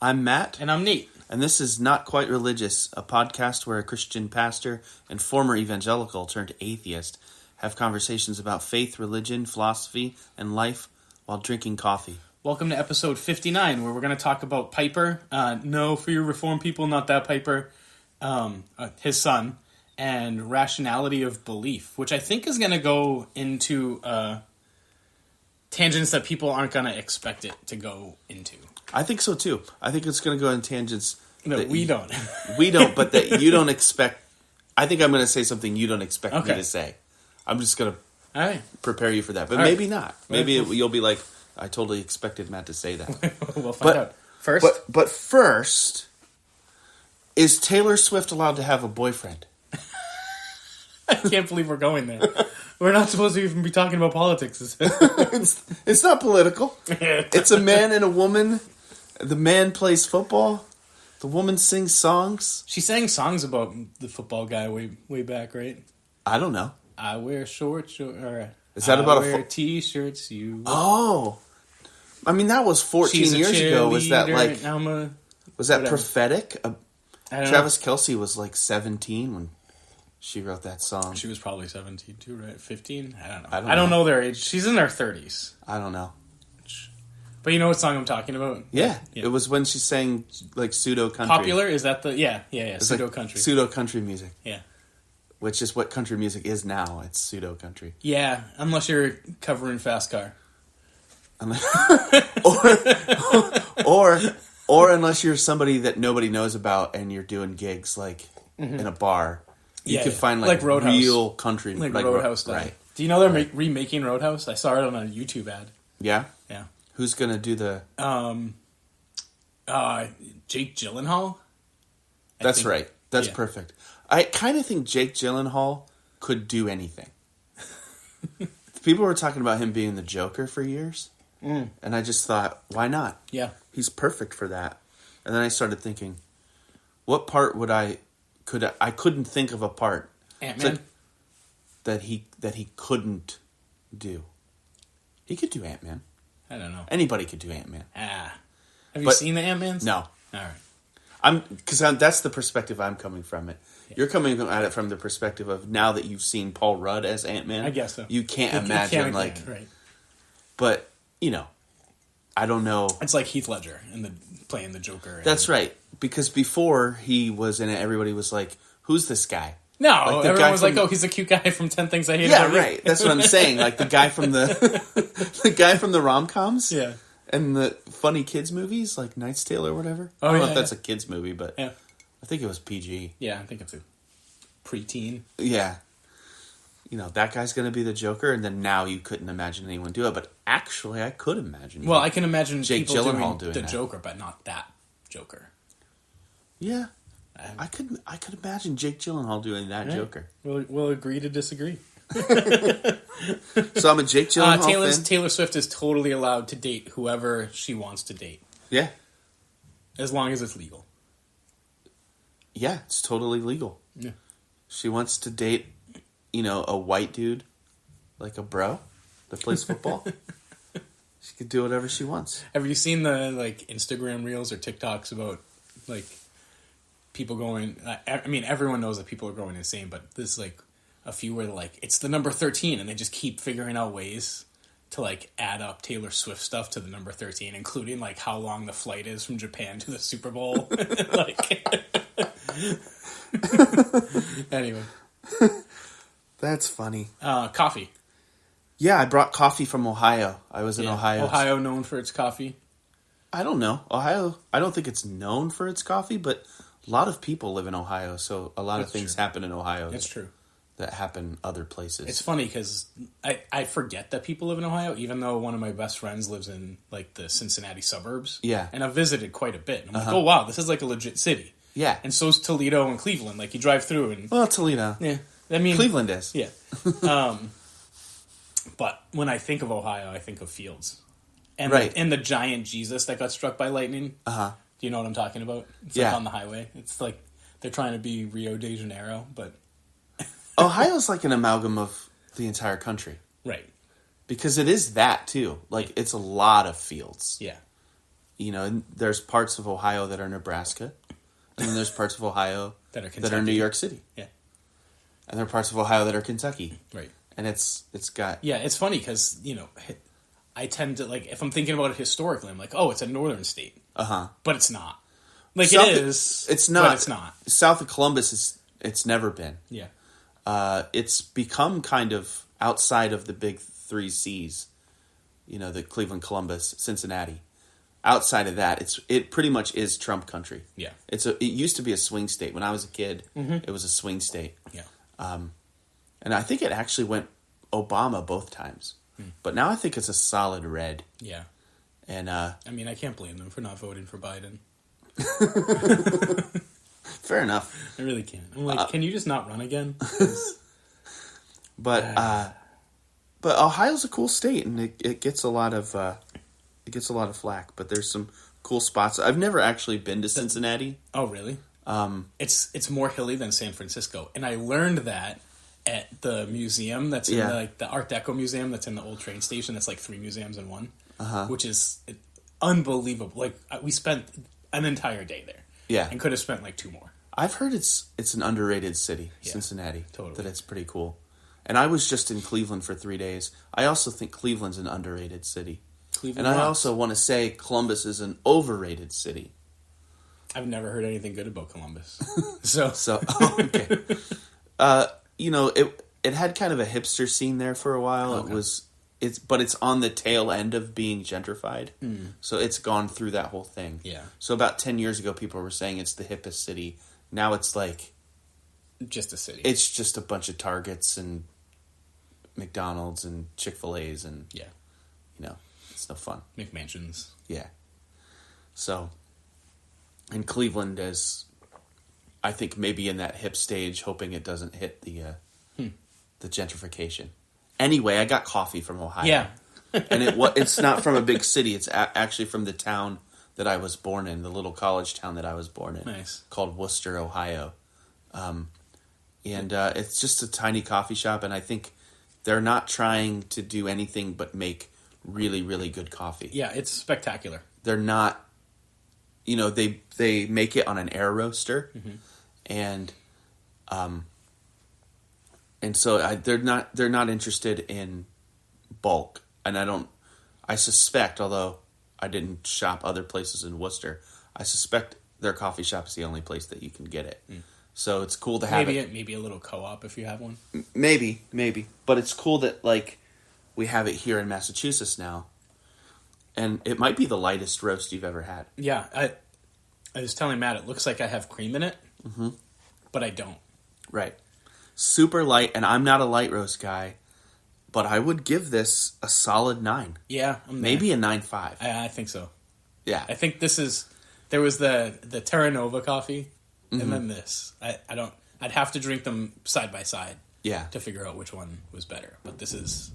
I'm Matt. And I'm Nate. And this is Not Quite Religious, a podcast where a Christian pastor and former evangelical turned atheist have conversations about faith, religion, philosophy, and life while drinking coffee. Welcome to episode 59, where we're going to talk about Piper. No, for you Reformed people, not that Piper. His son. And rationality of belief, which I think is going to go into tangents that people aren't going to expect it to go into. I think so too. I think it's going to go in tangents that we don't. We don't, but that you don't expect. I think I'm going to say something you don't expect me to say. I'm just going to prepare you for that, but maybe not. Maybe you'll be like, I totally expected Matt to say that. We'll find out. But first, is Taylor Swift allowed to have a boyfriend? I can't believe we're going there. We're not supposed to even be talking about politics. It's not political. It's a man and a woman. The man plays football. The woman sings songs. She sang songs about the football guy way back, right? I don't know. I wear shorts. Is that about I wear t-shirts? Oh. I mean, that was 14 years ago. Was that like... was that prophetic? Travis Kelce was like 17 when she wrote that song. She was probably 17 too, right? 15? I don't know. I don't know their age. She's in her 30s. I don't know. But you know what song I'm talking about? Yeah. It was when she sang like pseudo country. Popular? Is that the... Yeah. Pseudo like country. Pseudo country music. Yeah. Which is what country music is now. It's pseudo country. Yeah, unless you're covering Fast Car. or unless you're somebody that nobody knows about and you're doing gigs like in a bar. You could find like Roadhouse. Real country. Like Roadhouse style. Right. Do you know they're remaking Roadhouse? I saw it on a YouTube ad. Yeah? Yeah. Who's going to do the... Jake Gyllenhaal? That's right. That's perfect. I kind of think Jake Gyllenhaal could do anything. People were talking about him being the Joker for years. And I just thought, why not? Yeah. He's perfect for that. And then I started thinking, what part would I couldn't think of a part. Ant-Man? Like that he couldn't do. He could do Ant-Man. I don't know. Anybody could do Ant-Man. Have you seen the Ant-Mans? No. All right. That's the perspective I'm coming from it. Yeah. You're coming at it from the perspective of now that you've seen Paul Rudd as Ant-Man. I guess so. You can't imagine right. But, I don't know. It's like Heath Ledger playing the Joker. That's right. Because before he was in it, everybody was like, who's this guy? No, like everyone was like, oh, he's a cute guy from 10 Things I Hate About You. Yeah, right. That's what I'm saying. Like the guy from the rom-coms. Yeah. And the funny kids movies, like Knight's Tale or whatever. I don't know if that's a kids movie, but I think it was PG. Yeah, I think it's a preteen. Yeah. That guy's going to be the Joker, and then now you couldn't imagine anyone do it, but actually I could imagine. Well, I can imagine Jake people Gyllenhaal doing the Joker, but not that Joker. Yeah. I could imagine Jake Gyllenhaal doing that Joker. We'll agree to disagree. So I'm a Jake Gyllenhaal fan. Taylor Swift is totally allowed to date whoever she wants to date. Yeah. As long as it's legal. Yeah, it's totally legal. Yeah. She wants to date, a white dude, like a bro that plays football. She could do whatever she wants. Have you seen the Instagram reels or TikToks about people going? I mean, everyone knows that people are going insane, but there's a few where it's the number 13, and they just keep figuring out ways to add up Taylor Swift stuff to the number 13, including how long the flight is from Japan to the Super Bowl. Anyway, that's funny. Coffee. Yeah, I brought coffee from Ohio. I was in Ohio. Ohio known for its coffee. I don't know. Ohio, I don't think it's known for its coffee, but a lot of people live in Ohio, so a lot of things happen in Ohio. That's true. That happen other places. It's funny because I forget that people live in Ohio, even though one of my best friends lives in the Cincinnati suburbs. Yeah. And I've visited quite a bit. And I'm like, oh wow, this is a legit city. Yeah. And so's Toledo and Cleveland. You drive through and... Well, Toledo. Yeah. I mean... Cleveland is. Yeah. But when I think of Ohio, I think of fields. And and the giant Jesus that got struck by lightning. Uh-huh. Do you know what I'm talking about? It's on the highway. It's they're trying to be Rio de Janeiro, but... Ohio's an amalgam of the entire country. Right. Because it is that, too. It's a lot of fields. Yeah. and there's parts of Ohio that are Nebraska, and then there's parts of Ohio that are New York City. Yeah. And there are parts of Ohio that are Kentucky. Right. And it's got... Yeah, it's funny because, I tend to, if I'm thinking about it historically, I'm like, oh, it's a northern state. Uh-huh. But it's not. It is. It's not. But it's not. South of Columbus, it's never been. Yeah. It's become kind of outside of the big three C's. The Cleveland, Columbus, Cincinnati. Outside of that, it pretty much is Trump country. Yeah. It used to be a swing state. When I was a kid, It was a swing state. Yeah. And I think it actually went Obama both times. But now I think it's a solid red. Yeah. And I can't blame them for not voting for Biden. Fair enough. I really can't. I'm like, can you just not run again? But Ohio's a cool state, and it gets a lot of flack. But there's some cool spots. I've never actually been to Cincinnati. Oh, really? It's more hilly than San Francisco, and I learned that at the museum that's in the Art Deco museum that's in the old train station. That's like 3 museums in one, which is unbelievable. We spent an entire day there, and could have spent 2 more. I've heard it's an underrated city, Cincinnati. Totally, that it's pretty cool. And I was just in Cleveland for 3 days. I also think Cleveland's an underrated city. Cleveland I also want to say Columbus is an overrated city. I've never heard anything good about Columbus. So okay. It had kind of a hipster scene there for a while. Okay. But it's on the tail end of being gentrified. So it's gone through that whole thing. Yeah. So about 10 years ago, people were saying it's the hippest city. Now it's just a city. It's just a bunch of Targets and McDonald's and Chick-fil-A's and it's no fun. McMansions. Yeah. So, and Cleveland is, I think, maybe in that hip stage, hoping it doesn't hit the gentrification. Anyway, I got coffee from Ohio. Yeah. And it's not from a big city. It's actually from the town that I was born in, the little college town that I was born in. Nice. Called Worcester, Ohio. And it's just a tiny coffee shop, and I think they're not trying to do anything but make really, really good coffee. Yeah, it's spectacular. They're not, they make it on an air roaster, and so they're not interested in bulk, and I suspect, although I didn't shop other places in Worcester, I suspect their coffee shop is the only place that you can get it. So it's cool to have maybe a little co-op if you have one. Maybe. But it's cool that, we have it here in Massachusetts now. And it might be the lightest roast you've ever had. Yeah, I was telling Matt, it looks like I have cream in it, but I don't. Right. Super light, and I'm not a light roast guy, but I would give this a solid 9. Yeah. Maybe a 9.5. I think so. Yeah. I think there was the Terra Nova coffee, and then this. I'd have to drink them side by side. Yeah. To figure out which one was better. But this is...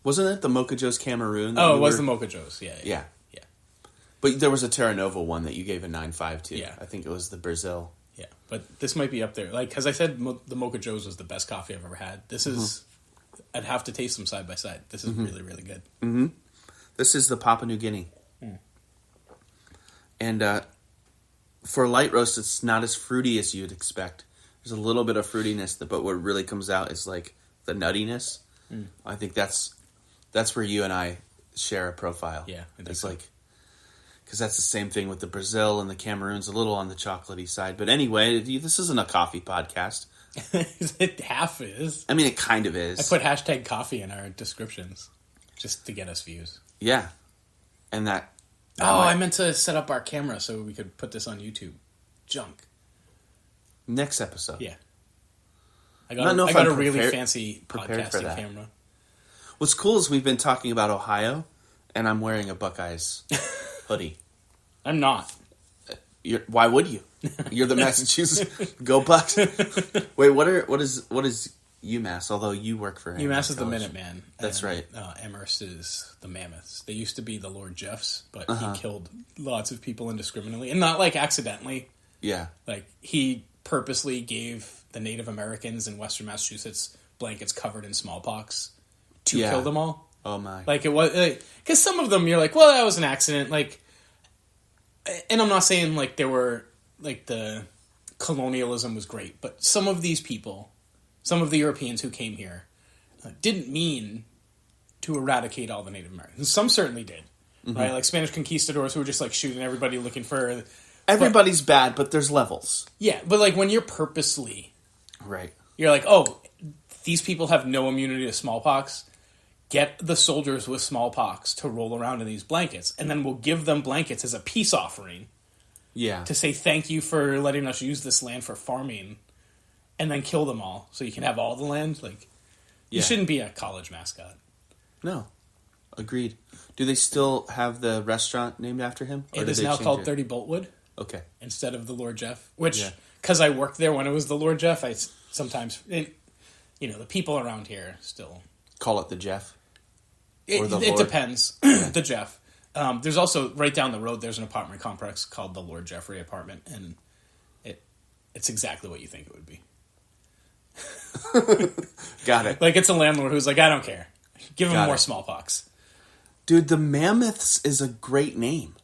Wasn't it the Mocha Joe's Cameroon? Oh, it was the Mocha Joe's. Yeah. But there was a Terra Nova one that you gave a 9.5 to. Yeah. I think it was the Brazil. Yeah. But this might be up there. Because I said the Mocha Joe's was the best coffee I've ever had. This is... I'd have to taste them side by side. This is really, really good. Mm-hmm. This is the Papua New Guinea. And for light roast, it's not as fruity as you'd expect. There's a little bit of fruitiness, but what really comes out is the nuttiness. I think that's where you and I share a profile. Yeah, it's because that's the same thing with the Brazil and the Cameroon's a little on the chocolatey side. But anyway, this isn't a coffee podcast. It half is. I mean, it kind of is. I put hashtag coffee in our descriptions just to get us views. Yeah, and that. I meant to set up our camera so we could put this on YouTube. Junk. Next episode. Yeah. I got a really fancy podcasting camera. What's cool is we've been talking about Ohio, and I'm wearing a Buckeyes hoodie. I'm not. Why would you? You're the Massachusetts. Go Bucks. Wait, what is UMass? Although you work for UMass is the Minuteman. That's right. Amherst is the Mammoths. They used to be the Lord Jeffs, but he killed lots of people indiscriminately, and not accidentally. Yeah, he purposely gave the Native Americans in Western Massachusetts blankets covered in smallpox to kill them all. Oh my! It was because some of them you're well, that was an accident. and I'm not saying like there were like the colonialism was great, but some of these people, some of the Europeans who came here, didn't mean to eradicate all the Native Americans. Some certainly did, right? Like Spanish conquistadors who were just like shooting everybody looking for. Everybody's bad, but there's levels. Yeah, but like when you're purposely, Right. you're like, oh, these people have no immunity to smallpox. Get the soldiers with smallpox to roll around in these blankets, and then we'll give them blankets as a peace offering. Yeah. To say thank you for letting us use this land for farming, and then kill them all so you can have all the land. Like, you shouldn't be a college mascot. No. Agreed. Do they still have the restaurant named after him? It is now called 30 Boltwood. Okay. Instead of the Lord Jeff. Which, because I worked there when it was the Lord Jeff, I sometimes, the people around here still... Call it the Jeff? It depends. The Jeff. There's also, right down the road, there's an apartment complex called the Lord Jeffrey Apartment, and it's exactly what you think it would be. Got it. Like, it's a landlord who's like, I don't care. Give him more smallpox. Dude, the Mammoths is a great name.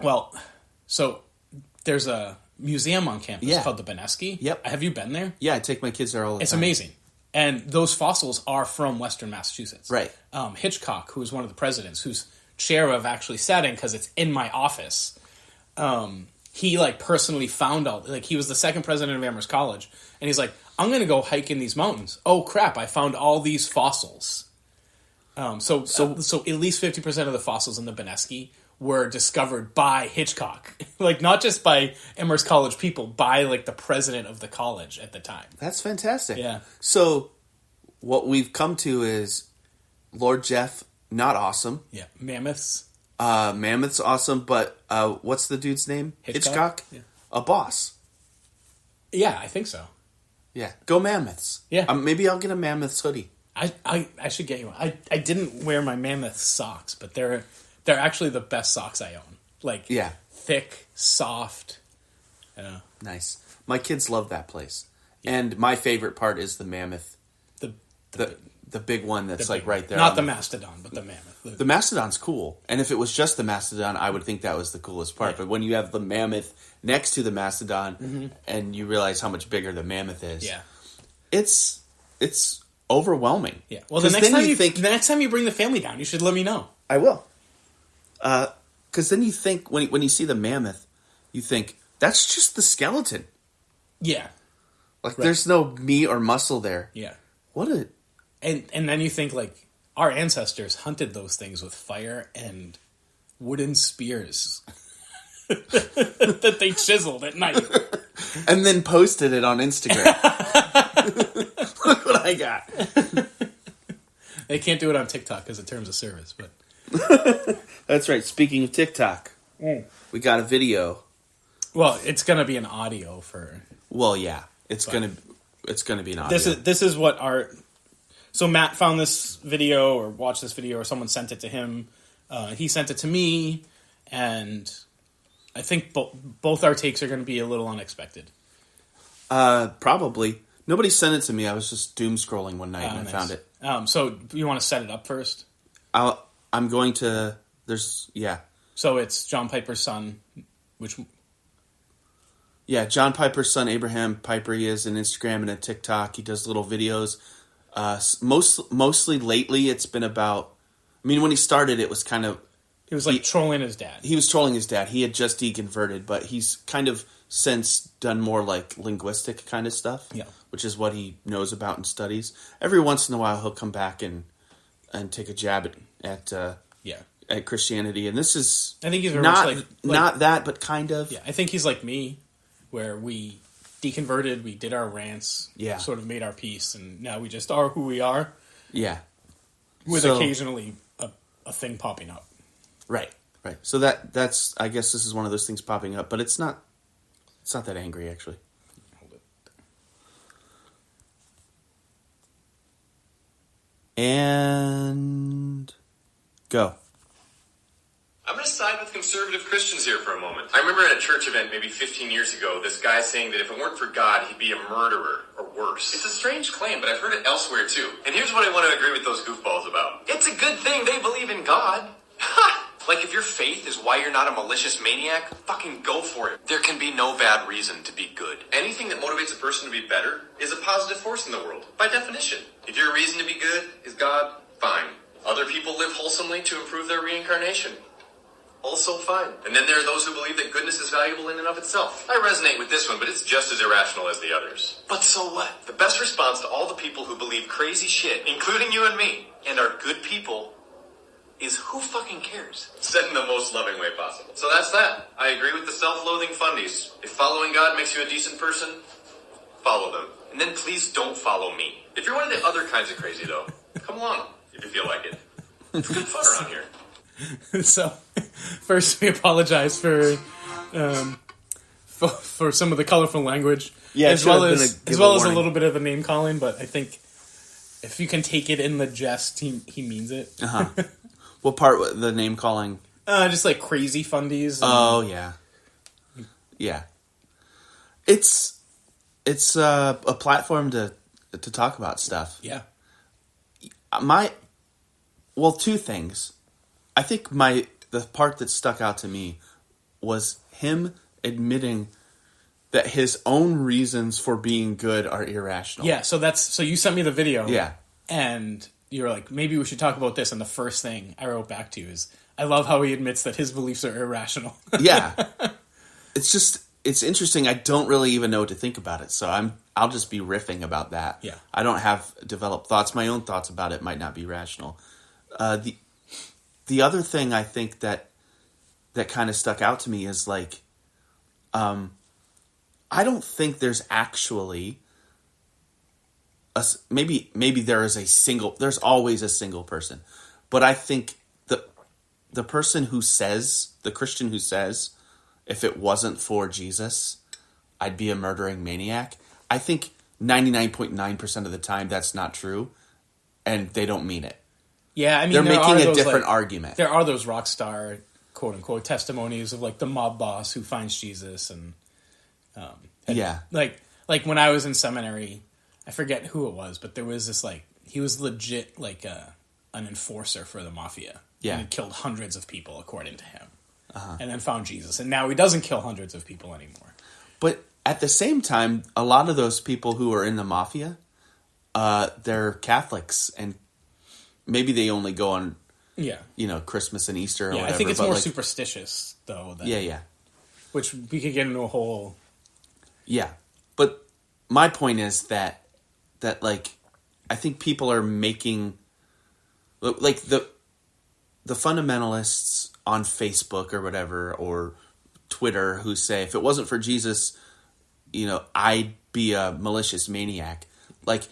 Well, so there's a museum on campus called the Benesky. Yep. Have you been there? Yeah, I take my kids there all the time. It's amazing. And those fossils are from Western Massachusetts. Right. Hitchcock, who was one of the presidents, whose chair I've actually sat in because it's in my office, he like personally found all, like he was the second president of Amherst College, and he's like, I'm going to go hike in these mountains. Oh crap, I found all these fossils. So at least 50% of the fossils in the Benesky were discovered by Hitchcock. Like, not just by Amherst College people, by, like, the president of the college at the time. That's fantastic. Yeah. So, what we've come to is Lord Jeff, not awesome. Yeah. Mammoths. Mammoth's awesome, but what's the dude's name? Hitchcock? Yeah. A boss. Yeah, I think so. Yeah. Go Mammoths. Yeah. Maybe I'll get a Mammoths hoodie. I should get you one. I didn't wear my Mammoth socks, but they're actually the best socks I own. Like, thick, soft. Nice. My kids love that place. Yeah. And my favorite part is the Mammoth. The big one that's like right there. Not the Mastodon, but the Mammoth. The Mastodon's cool. And if it was just the Mastodon, I would think that was the coolest part. Yeah. But when you have the Mammoth next to the Mastodon and you realize how much bigger the Mammoth is, it's overwhelming. Yeah. Well, the next time you bring the family down, you should let me know. I will. Because then you think, when you see the Mammoth, you think, that's just the skeleton. Yeah. Like, there's no meat or muscle there. Yeah. And then you think, like, our ancestors hunted those things with fire and wooden spears that they chiseled at night. And then posted it on Instagram. Look what I got. They can't do it on TikTok because of terms of service, but... That's right. Speaking of TikTok, we got a video. Well, it's going to be an audio for... Well, yeah. It's going to be an audio. This is what our... So Matt found this video or watched this video or someone sent it to him. He sent it to me, and I think both our takes are going to be a little unexpected. Probably. Nobody sent it to me. I was just doom scrolling one night and I found it. So you want to set it up first? I'm going to... So it's John Piper's son, which... Yeah, John Piper's son, Abraham Piper. He has an Instagram and a TikTok. He does little videos. Mostly lately, it's been about... I mean, when he started, it was kind of... He was like trolling his dad. He was trolling his dad. He had just deconverted, but he's kind of since done more like linguistic kind of stuff, which is what he knows about and studies. Every once in a while, he'll come back and take a jab at Christianity, and this is I think he's very not much like not that, but kind of. Yeah, I think he's like me, where we deconverted, we did our rants, sort of made our peace, and now we just are who we are. Yeah, with occasionally a thing popping up. Right. So that's I guess this is one of those things popping up, but it's not that angry actually. Hold it. And go. I'm going to side with conservative Christians here for a moment. I remember at a church event maybe 15 years ago, this guy saying that if it weren't for God, he'd be a murderer or worse. It's a strange claim, but I've heard it elsewhere too. And here's what I want to agree with those goofballs about. It's a good thing they believe in God. Ha! Like, if your faith is why you're not a malicious maniac, fucking go for it. There can be no bad reason to be good. Anything that motivates a person to be better is a positive force in the world, by definition. If your reason to be good is God, fine. Other people live wholesomely to improve their reincarnation. Also fine. And then there are those who believe that goodness is valuable in and of itself. I resonate with this one, but it's just as irrational as the others. But so what? The best response to all the people who believe crazy shit, including you and me, and are good people, is who fucking cares? Said in the most loving way possible. So that's that. I agree with the self-loathing fundies. If following God makes you a decent person, follow them. And then please don't follow me. If you're one of the other kinds of crazy, though, come along if you feel like it. It's good fun around here. So, first we apologize for some of the colorful language, as well as a little bit of the name calling. But I think if you can take it in the jest, he means it. What part? The name calling? Just like crazy fundies. Oh yeah, yeah. It's a platform to talk about stuff. Yeah. Two things. I think the part that stuck out to me was him admitting that his own reasons for being good are irrational. Yeah, so you sent me the video. Yeah. And you were like, maybe we should talk about this, and the first thing I wrote back to you is, I love how he admits that his beliefs are irrational. Yeah. It's interesting. I don't really even know what to think about it, so I'll just be riffing about that. Yeah. I don't have developed thoughts. My own thoughts about it might not be rational. The other thing I think that kind of stuck out to me is like, I don't think there's actually maybe there's always a single person, but I think the person who says, the Christian who says, if it wasn't for Jesus, I'd be a murdering maniac. I think 99.9% of the time that's not true, and they don't mean it. Yeah, I mean, they're making a different argument. There are those rock star, quote unquote, testimonies of like the mob boss who finds Jesus, and yeah, like when I was in seminary, I forget who it was, but there was this like, he was legit like an enforcer for the mafia. Yeah, and he killed hundreds of people according to him, and then found Jesus, and now he doesn't kill hundreds of people anymore. But at the same time, a lot of those people who are in the mafia, they're Catholics, and maybe they only go on, Christmas and Easter or whatever. I think it's more superstitious, though. Yeah. Which we could get into a whole... Yeah. But my point is that like, I think people are making... Like, the fundamentalists on Facebook or whatever, or Twitter, who say, if it wasn't for Jesus, I'd be a malicious maniac. Like,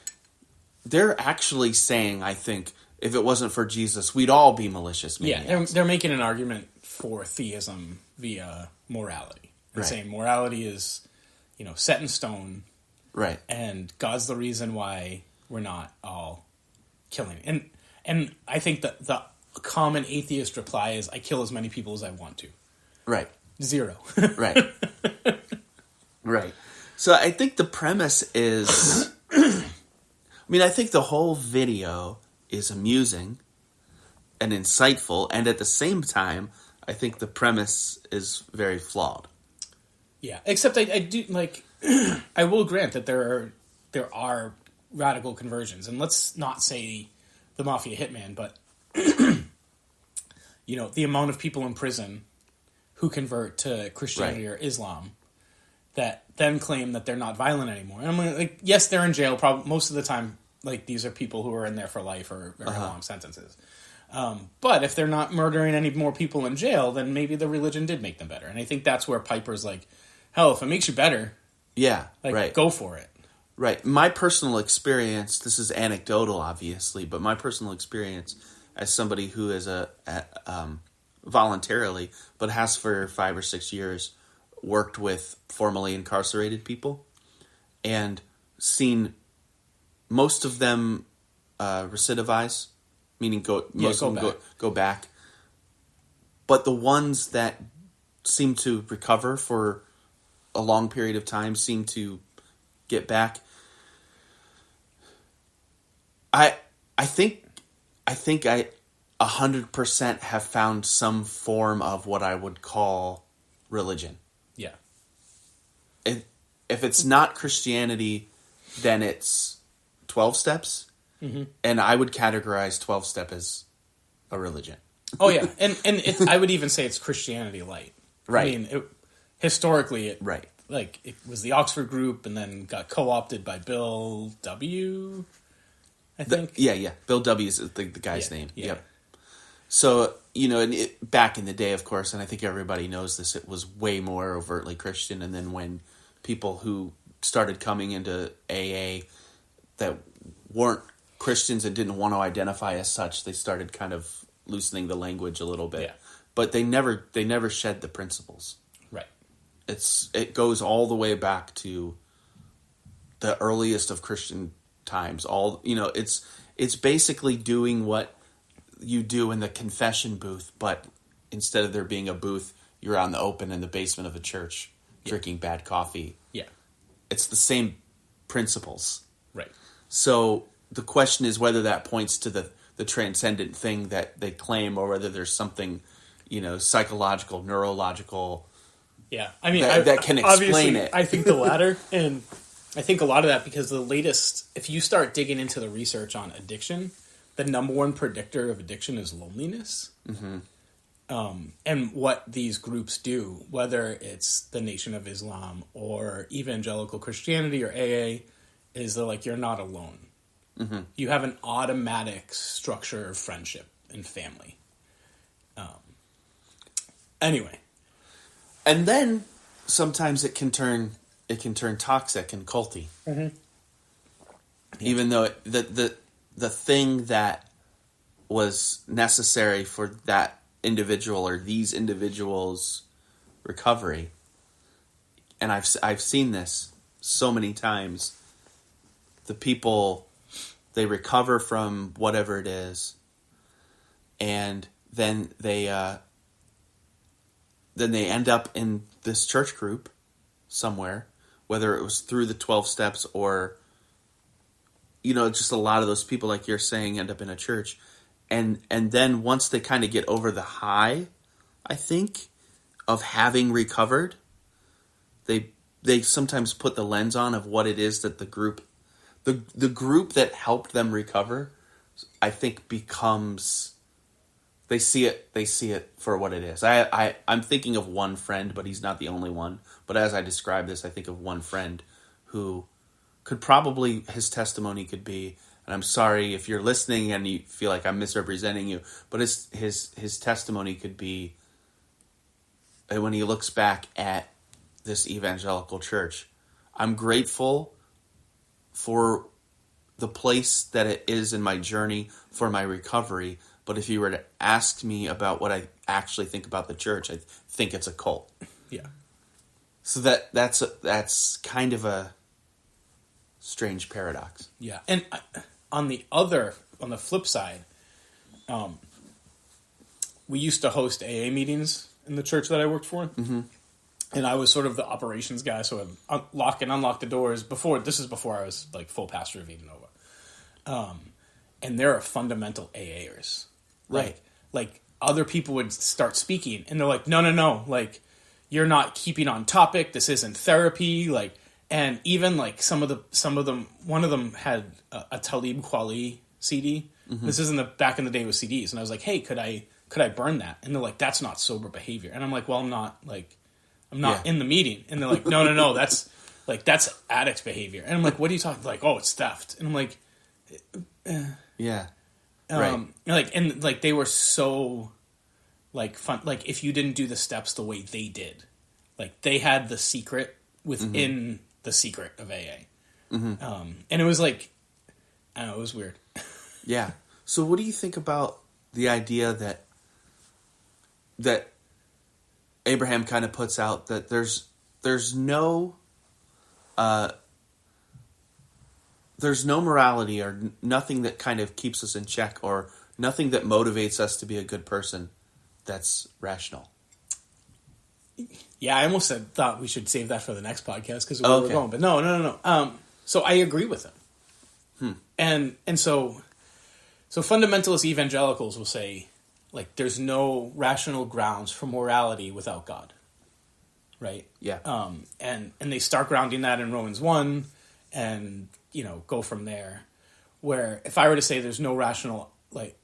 they're actually saying, I think, if it wasn't for Jesus, we'd all be malicious maniacs. Yeah, they're making an argument for theism via morality. And saying morality is, set in stone. Right. And God's the reason why we're not all killing. And I think that the common atheist reply is, I kill as many people as I want to. Right. 0. Right. Right. So I think the premise is... I think the whole video is amusing and insightful, and at the same time, I think the premise is very flawed. Yeah, except I do, like, I will grant that there are radical conversions, and let's not say the Mafia Hitman, but, the amount of people in prison who convert to Christianity or Islam that then claim that they're not violent anymore. And I'm like, yes, they're in jail, probably most of the time. Like, these are people who are in there for life or very long sentences. But if they're not murdering any more people in jail, then maybe the religion did make them better. And I think that's where Piper's like, hell, if it makes you better, go for it. Right. My personal experience, this is anecdotal, obviously, but my personal experience as somebody who is voluntarily, but has for 5 or 6 years, worked with formerly incarcerated people and seen most of them recidivize, meaning go back. But the ones that seem to recover for a long period of time seem to get back. I think 100% have found some form of what I would call religion. Yeah. If it's not Christianity, then it's 12 steps. Mm-hmm. And I would categorize 12-step as a religion. Oh, yeah. And I would even say it's Christianity light. Right. I mean, historically, right. Like, it was the Oxford group and then got co-opted by Bill W., I think. Yeah. Bill W. is the guy's name. Yeah. Yep. So, back in the day, of course, and I think everybody knows this, it was way more overtly Christian. And then when people who started coming into AA that weren't Christians and didn't want to identify as such, they started kind of loosening the language a little bit. Yeah. But they never shed the principles. Right. It goes all the way back to the earliest of Christian times. It's basically doing what you do in the confession booth, but instead of there being a booth, you're out in the open in the basement of a church drinking bad coffee. Yeah. It's the same principles. Right. So the question is whether that points to the transcendent thing that they claim, or whether there's something, psychological, neurological. Yeah. I mean, that can explain it. I think the latter. And I think a lot of that because if you start digging into the research on addiction, the number one predictor of addiction is loneliness. Mm-hmm. And what these groups do, whether it's the Nation of Islam or Evangelical Christianity or AA, is they're like, you're not alone. Mm-hmm. You have an automatic structure of friendship and family. Anyway. And then sometimes it can turn toxic and culty. Mm-hmm. Even though the thing that was necessary for that individual or these individuals' recovery, and I've seen this so many times. The people, they recover from whatever it is, and then they end up in this church group somewhere, whether it was through the 12 steps or, just a lot of those people, like you're saying, end up in a church. And then once they kind of get over the high, I think, of having recovered, they sometimes put the lens on of what it is that the group that helped them recover, I think becomes, they see it for what it is. I'm thinking of one friend, but he's not the only one. But as I describe this, I think of one friend who could probably, his testimony could be, and I'm sorry if you're listening and you feel like I'm misrepresenting you, but his testimony could be, when he looks back at this evangelical church, I'm grateful for the place that it is in my journey for my recovery. But if you were to ask me about what I actually think about the church, I think it's a cult. Yeah. So that's kind of a strange paradox. Yeah. And on the flip side, we used to host AA meetings in the church that I worked for. Mm-hmm. And I was sort of the operations guy, so I'd lock and unlock the doors before I was like full pastor of Edenova. And there are fundamental AAers. Right. Like other people would start speaking and they're like, no, like you're not keeping on topic. This isn't therapy. Like, and even like some of them, one of them had a Talib Kweli CD. Mm-hmm. This isn't back in the day with CDs. And I was like, hey, could I burn that? And they're like, that's not sober behavior. And I'm like, well, I'm not in the meeting. And they're like, no, that's addict behavior. And I'm like, what are you talking? Like, oh, it's theft. And I'm like, yeah. Right. Like they were so like fun. Like if you didn't do the steps the way they did, like they had the secret within the secret of AA. Mm-hmm. And it was like, I don't know, it was weird. Yeah. So what do you think about the idea that Abraham kind of puts out that there's no morality or nothing that kind of keeps us in check or nothing that motivates us to be a good person that's rational? Yeah, I almost thought we should save that for the next podcast because we're going. But no. So I agree with him. And so So fundamentalist evangelicals will say, like, there's no rational grounds for morality without God, right? Yeah. And they start grounding that in Romans 1 and, go from there. Where if I were to say there's no rational, like,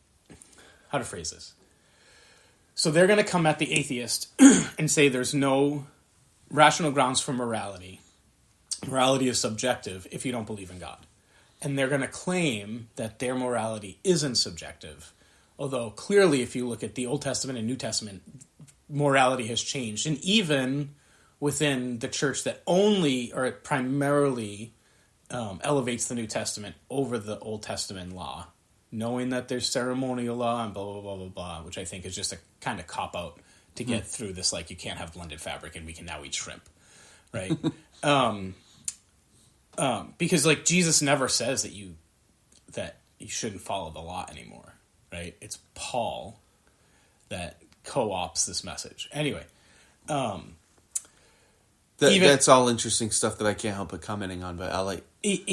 how to phrase this? So they're going to come at the atheist and say there's no rational grounds for morality. Morality is subjective if you don't believe in God. And they're going to claim that their morality isn't subjective. Although clearly if you look at the Old Testament and New Testament, morality has changed. And even within the church that only or primarily elevates the New Testament over the Old Testament law, knowing that there's ceremonial law and blah, blah, blah, blah, blah, which I think is just a kind of cop-out to get through this, like, you can't have blended fabric and we can now eat shrimp, right? Because, like, Jesus never says that you shouldn't follow the law anymore, right? It's Paul that co-opts this message. Anyway, that's all interesting stuff that I can't help but commenting on, but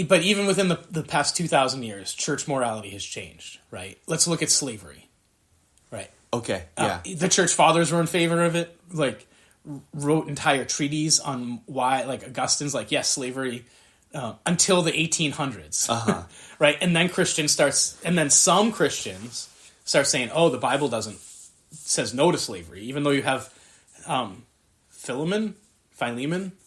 But even within the past 2,000 years, church morality has changed, right? Let's look at slavery, right? Okay, yeah. The church fathers were in favor of it, like, wrote entire treaties on why, like, Augustine's like, yes, slavery until the 1800s, right? And then some Christians start saying, oh, the Bible says no to slavery, even though you have Philemon,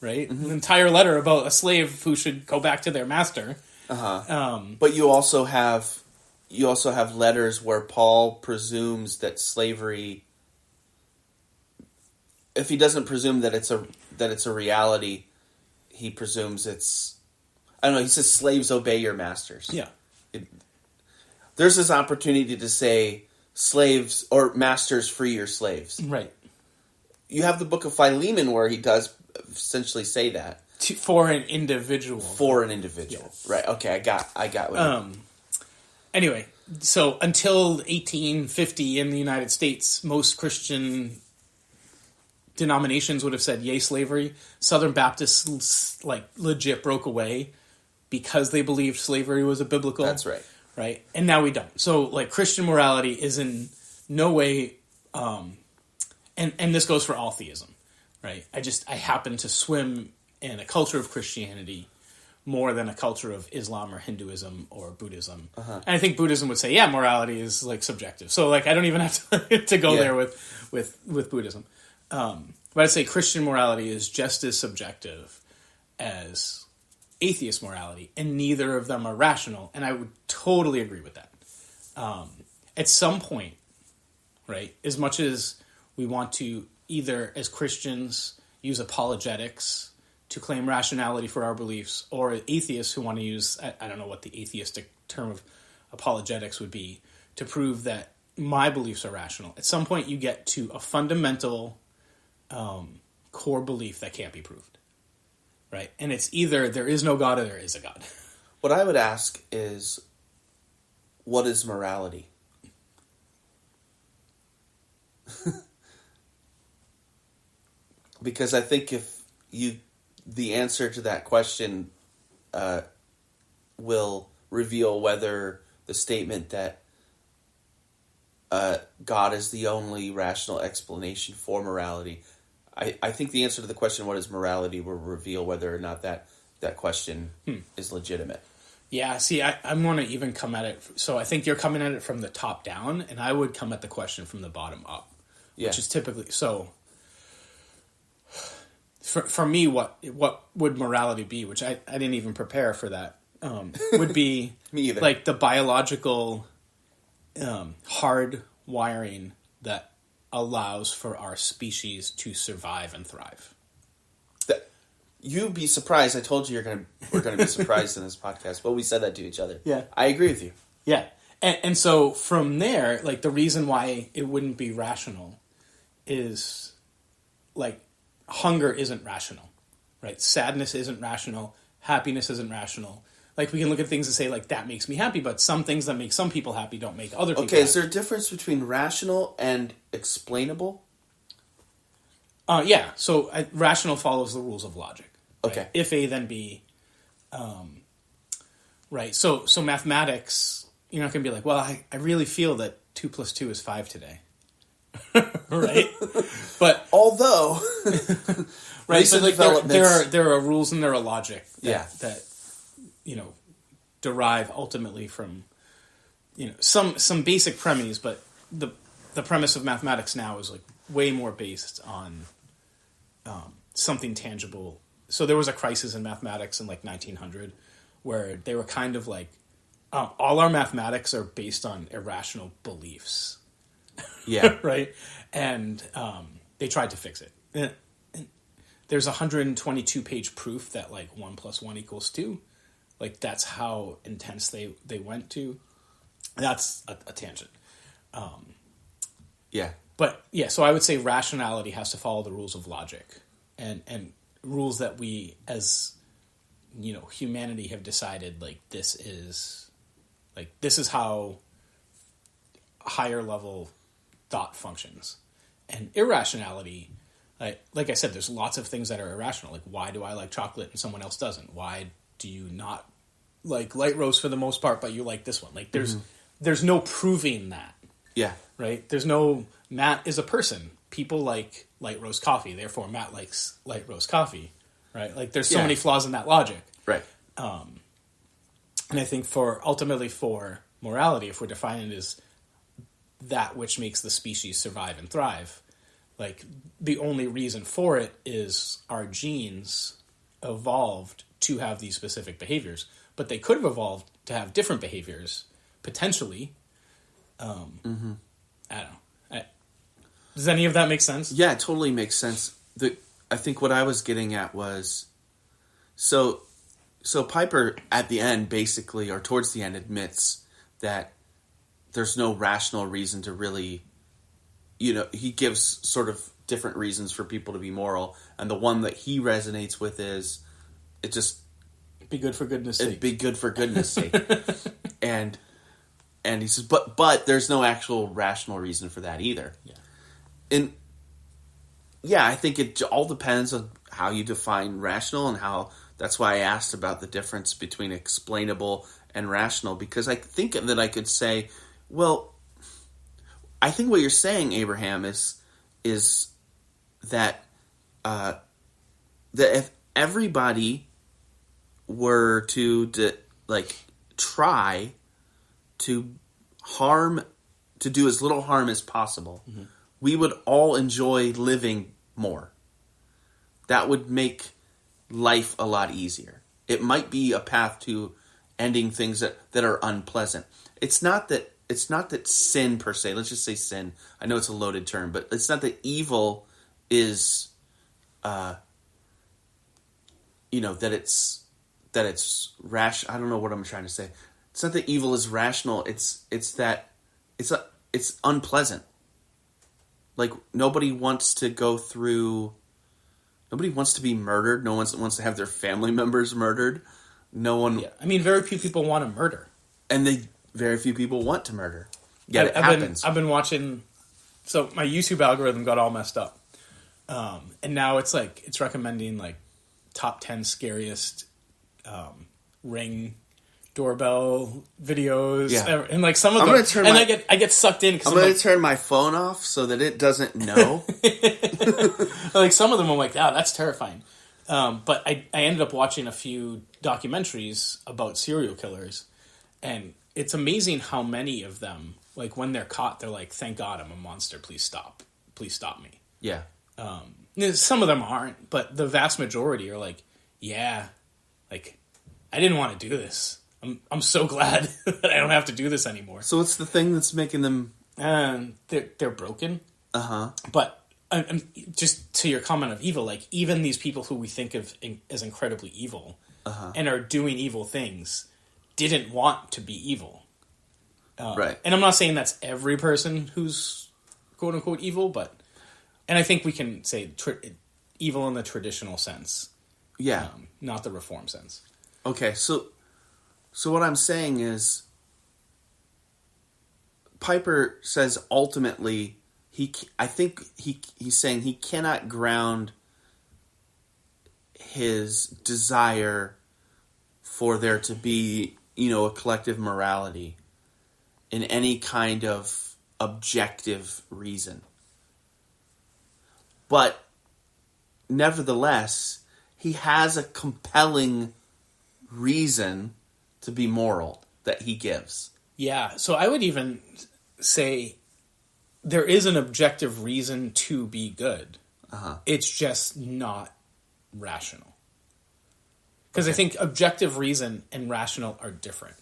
right? An entire letter about a slave who should go back to their master. But you also have letters where Paul presumes that slavery, if he doesn't presume that it's a reality, he presumes it's, I don't know, he says slaves obey your masters. Yeah. There's this opportunity to say slaves or masters free your slaves. Right. You have the book of Philemon where he does essentially say that. For an individual. Yes. Right. Okay, I got what Anyway, so until 1850 in the United States, most Christian denominations would have said yay slavery. Southern Baptists, like, legit broke away because they believed slavery was a biblical. That's right. Right? And now we don't. So, like, Christian morality is in no way, and this goes for all theism, right? I happen to swim in a culture of Christianity more than a culture of Islam or Hinduism or Buddhism. And I think Buddhism would say, yeah, morality is, like, subjective. So, like, I don't even have to go there with Buddhism. But I'd say Christian morality is just as subjective as atheist morality, and neither of them are rational, and I would totally agree with that. At some point, right, as much as we want to either, as Christians, use apologetics to claim rationality for our beliefs, or atheists who want to use, I don't know what the atheistic term of apologetics would be, to prove that my beliefs are rational, at some point you get to a fundamental core belief that can't be proved. Right? And it's either there is no God or there is a God. What I would ask is, what is morality? Because I think the answer to that question will reveal whether the statement that God is the only rational explanation for morality, I think the answer to the question, what is morality, will reveal whether or not that question is legitimate. Yeah, see, I'm going to even come at it. So I think you're coming at it from the top down, and I would come at the question from the bottom up, which is typically so. For me, what would morality be? Which I didn't even prepare for that. Would be me either. Like the biological hard wiring that allows for our species to survive and thrive. You'd be surprised. I told you we're gonna be surprised in this podcast, but we said that to each other. Yeah, I agree with you. Yeah, and so from there, like, the reason why it wouldn't be rational is, like, hunger isn't rational, right? Sadness isn't rational. Happiness isn't rational. Like, we can look at things and say, like, that makes me happy, but some things that make some people happy don't make other people happy. Okay, is there a difference between rational and explainable? Yeah, so rational follows the rules of logic. Right? Okay. If A, then B. Right, so mathematics, you're not going to be like, well, I really feel that 2 + 2 is 5 today. Right? But although right, but like there are rules and there are logic that derive ultimately from some basic premises, but the premise of mathematics now is like way more based on something tangible. So there was a crisis in mathematics in like 1900 where they were kind of like, all our mathematics are based on irrational beliefs. Yeah. Right? And they tried to fix it. And there's 122-page proof that like 1 + 1 = 2. Like that's how intense they went to. That's a tangent. Yeah. But yeah, so I would say rationality has to follow the rules of logic and rules that we as humanity have decided like this is how higher level thought functions. And irrationality, like I said, there's lots of things that are irrational. Like, why do I like chocolate and someone else doesn't? Why do you not like light roast for the most part, but you like this one? Like, there's no proving that. Yeah. Right? There's no, Matt is a person. People like light roast coffee, therefore Matt likes light roast coffee. Right? Like, there's so many flaws in that logic. Right. And I think ultimately for morality, if we're defining it as that which makes the species survive and thrive, like the only reason for it is our genes evolved to have these specific behaviors, but they could have evolved to have different behaviors potentially. I don't know. Does any of that make sense? Yeah, it totally makes sense. I think what I was getting at was, so Piper at the end basically, or towards the end, admits that there's no rational reason to really, he gives sort of different reasons for people to be moral, and the one that he resonates with is, it just be good for goodness sake. Be good for goodness sake. and he says, but there's no actual rational reason for that either. Yeah. And yeah, I think it all depends on how you define rational, and how. That's why I asked about the difference between explainable and rational, because I think that I could say, well, I think what you're saying, Abraham, is that that if everybody were to try to do as little harm as possible, we would all enjoy living more. That would make life a lot easier. It might be a path to ending things that are unpleasant. It's not that sin per se, let's just say sin. I know it's a loaded term, but it's not that evil is that it's rash. I don't know what I'm trying to say. It's not that evil is rational. It's that it's unpleasant. Like, nobody wants to go through. Nobody wants to be murdered. No one wants to have their family members murdered. No one. Yeah. I mean, very few people want to murder, and very few people want to murder. Yet it happens. I've been watching. So my YouTube algorithm got all messed up, and now it's recommending like top 10 scariest Ring doorbell videos. Yeah. And like some of them, I get sucked in. I'm going to turn my phone off so that it doesn't know. Like some of them, I'm like, that's terrifying. But I ended up watching a few documentaries about serial killers, and it's amazing how many of them, like when they're caught, they're like, "Thank God I'm a monster. Please stop me." Yeah. Some of them aren't, but the vast majority are like, "Yeah, like I didn't want to do this. I'm so glad that I don't have to do this anymore." So what's the thing that's making them? They're broken. But just to your comment of evil, like even these people who we think of as incredibly evil and are doing evil things didn't want to be evil. Right. And I'm not saying that's every person who's quote unquote evil, and I think we can say evil in the traditional sense. Yeah. Not the reform sense. Okay. So what I'm saying is, Piper says ultimately I think he's saying he cannot ground his desire for there to be, a collective morality in any kind of objective reason. But nevertheless, he has a compelling reason to be moral that he gives. Yeah, so I would even say there is an objective reason to be good. It's just not rational. Because I think objective reason and rational are different.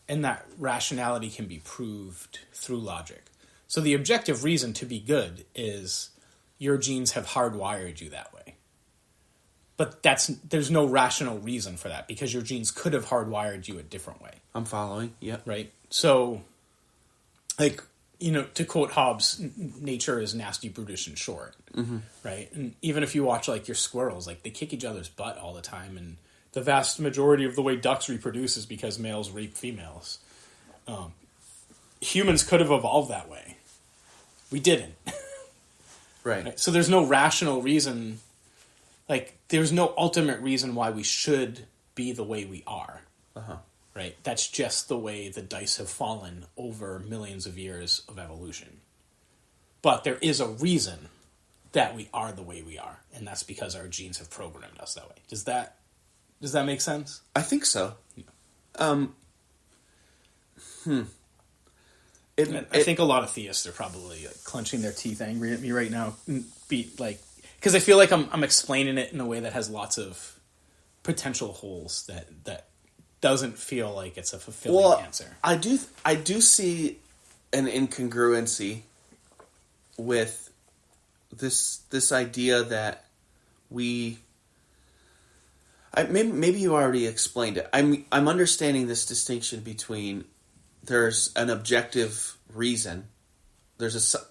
And that rationality can be proved through logic. So the objective reason to be good is your genes have hardwired you that way. But there's no rational reason for that because your genes could have hardwired you a different way. I'm following. Yep. Right? So, like, to quote Hobbes, nature is nasty, brutish, and short. Mm-hmm. Right? And even if you watch, like, your squirrels, like, they kick each other's butt all the time. And the vast majority of the way ducks reproduce is because males rape females. Humans could have evolved that way. We didn't. Right. So there's no rational reason, like, there's no ultimate reason why we should be the way we are. Right? That's just the way the dice have fallen over millions of years of evolution. But there is a reason that we are the way we are, and that's because our genes have programmed us that way. Does that make sense? I think so. Yeah. I think a lot of theists are probably like, clenching their teeth, angry at me right now. Because I feel like I'm explaining it in a way that has lots of potential holes that doesn't feel like it's a fulfilling answer. I do see an incongruency with this idea that maybe you already explained it. I'm understanding this distinction between there's an objective reason.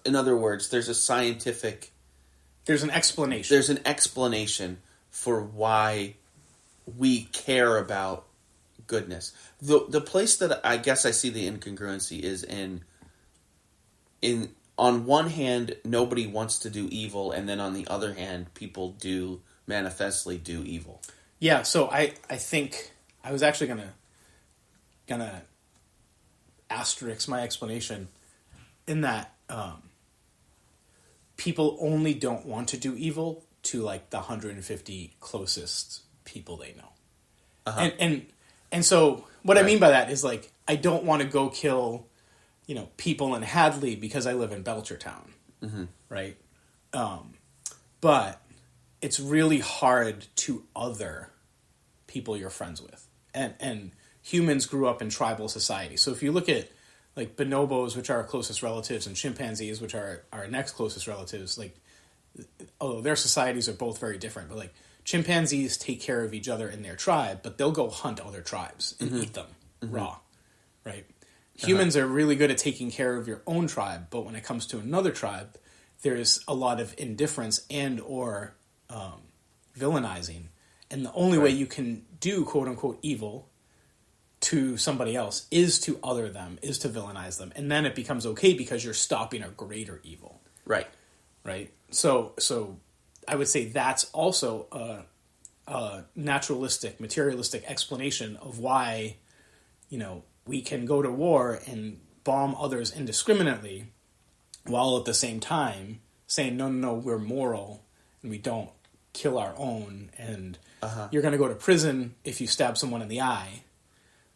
In other words, there's a scientific. There's an explanation. There's an explanation for why we care about goodness. The place that I guess I see the incongruency is in on one hand, nobody wants to do evil, and then on the other hand, people do manifestly do evil. Yeah, so I think I was actually gonna asterisk my explanation in that people only don't want to do evil to like the 150 closest people they know. And so what I mean by that is like I don't want to go kill people in Hadley because I live in Belchertown. Mm-hmm. Right? But it's really hard to other people you're friends with. And humans grew up in tribal society. So if you look at like bonobos, which are our closest relatives, and chimpanzees, which are our next closest relatives, like although their societies are both very different, but like chimpanzees take care of each other in their tribe, but they'll go hunt other tribes and eat them raw, right? Humans are really good at taking care of your own tribe, but when it comes to another tribe, there's a lot of indifference and or villainizing. And the only way you can do quote-unquote evil to somebody else is to other them, is to villainize them. And then it becomes okay because you're stopping a greater evil. Right. Right? So I would say that's also a naturalistic, materialistic explanation of why, we can go to war and bomb others indiscriminately while at the same time saying, no, we're moral and we don't kill our own, and you're going to go to prison if you stab someone in the eye,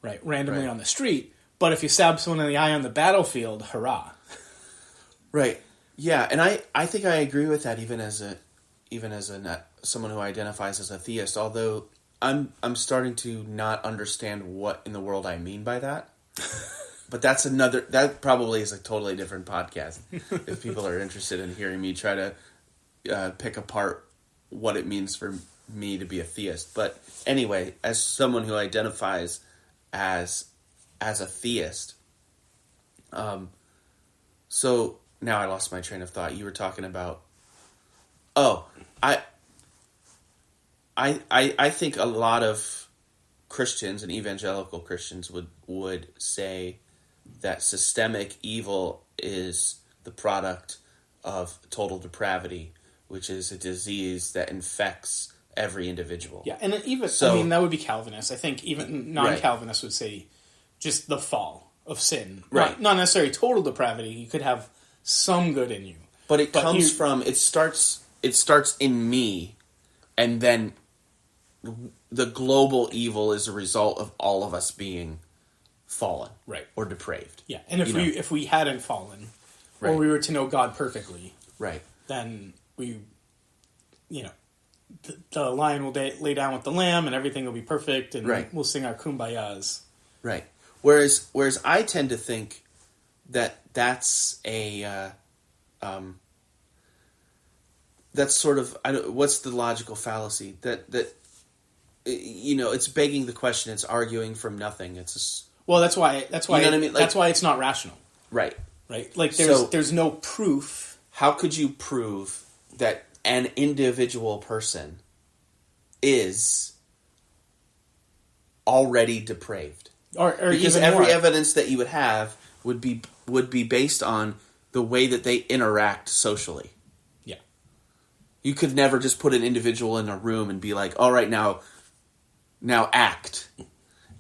right, randomly on the street, but if you stab someone in the eye on the battlefield, hurrah. Right. Yeah, and I think I agree with that even as someone who identifies as a theist, although I'm starting to not understand what in the world I mean by that. But that probably is a totally different podcast if people are interested in hearing me try to pick apart what it means for me to be a theist. But anyway, as someone who identifies as a theist, so now I lost my train of thought. You were talking about, I think a lot of Christians and evangelical Christians would say that systemic evil is the product of total depravity, which is a disease that infects every individual. Yeah, and even that would be Calvinist. I think even non-Calvinists would say just the fall of sin. Right. Not necessarily total depravity. You could have some good in you. But it comes from, it starts in me, and then the global evil is a result of all of us being fallen. Right. Or depraved. Yeah. And if we hadn't fallen, right. or we were to know God perfectly, right, then we, the lion will lay down with the lamb, and everything will be perfect, and right. we'll sing our kumbayas. Right. Whereas I tend to think that that's a that's sort of, what's the logical fallacy that it's begging the question. It's arguing from nothing. It's that's why you know what I mean? Like, that's why it's not rational. Right. Right. Like there's no proof. How could you prove that an individual person is already depraved? Or because even every more. evidence that you would have would be based on the way that they interact socially. Yeah. You could never just put an individual in a room and be like, all right, now act.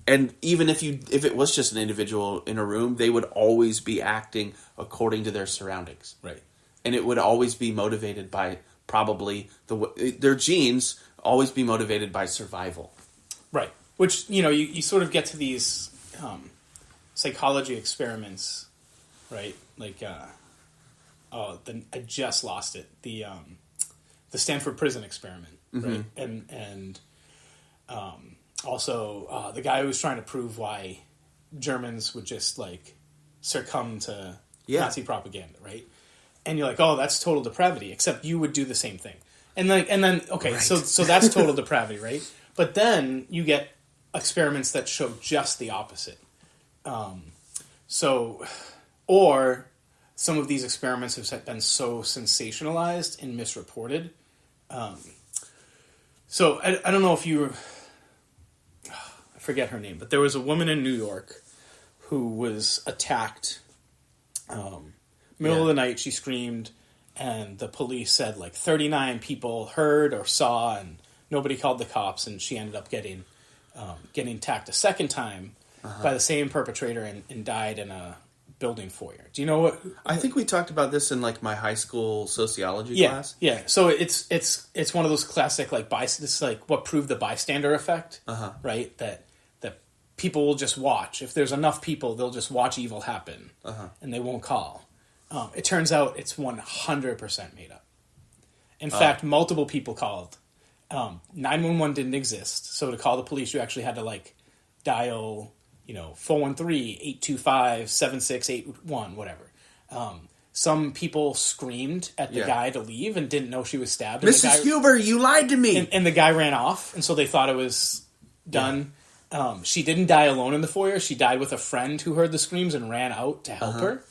And even if it was just an individual in a room, they would always be acting according to their surroundings. Right. And it would always be motivated by probably their genes always be motivated by survival. Right. Which, you sort of get to these psychology experiments, right? Like, I just lost it. The Stanford Prison Experiment, right? And also the guy who was trying to prove why Germans would just like succumb to Nazi propaganda, right? And you're like, oh, that's total depravity. Except you would do the same thing, and then okay, right. so that's total depravity, right? But then you get experiments that show just the opposite. Or some of these experiments have been so sensationalized and misreported. So I don't know if you, I forget her name, but there was a woman in New York who was attacked. Middle of the night, she screamed, and the police said like 39 people heard or saw, and nobody called the cops, and she ended up getting attacked a second time by the same perpetrator and died in a building foyer. Do you know what? I think we talked about this in like my high school sociology class. Yeah. So it's one of those classic like it's like what proved the bystander effect, right? That people will just watch. If there's enough people, they'll just watch evil happen, and they won't call. It turns out it's 100% made up. In fact, multiple people called. 911 didn't exist, so to call the police, you actually had to like dial, 413-825-7681, whatever. Some people screamed at the guy to leave and didn't know she was stabbed. Mrs. Huber, you lied to me! And the guy ran off, and so they thought it was done. Yeah. She didn't die alone in the foyer. She died with a friend who heard the screams and ran out to help her.